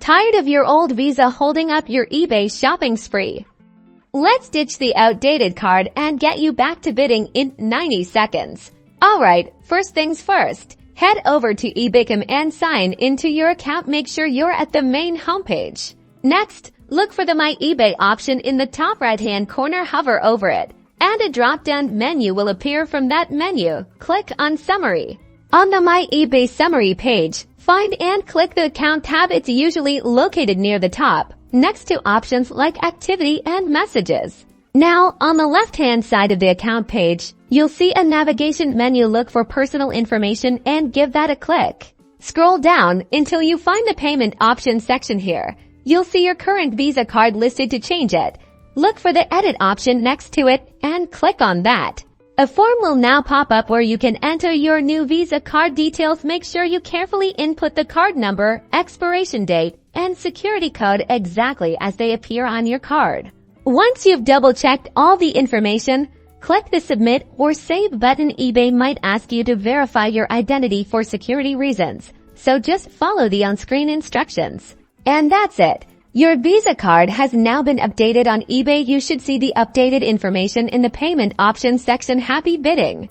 Tired of your old Visa holding up your eBay shopping spree? Let's ditch the outdated card and get you back to bidding in 90 seconds. Alright, first things first. Head over to eBay.com and sign into your account. Make sure you're at the main homepage. Next, look for the My eBay option in the top right-hand corner. Hover over it, and a drop-down menu will appear. From that menu, click on Summary. On the My eBay Summary page, find and click the Account tab. It's usually located near the top, next to options like Activity and Messages. Now, on the left-hand side of the account page, you'll see a navigation menu. Look for Personal Information and give that a click. Scroll down until you find the Payment Options section. Here, you'll see your current Visa card listed. To change it, look for the Edit option next to it and click on that. A form will now pop up where you can enter your new Visa card details. Make sure you carefully input the card number, expiration date, and security code exactly as they appear on your card. Once you've double-checked all the information, click the Submit or Save button. eBay might ask you to verify your identity for security reasons, so just follow the on-screen instructions. And that's it. Your Visa card has now been updated on eBay. You should see the updated information in the Payment Options section. Happy bidding!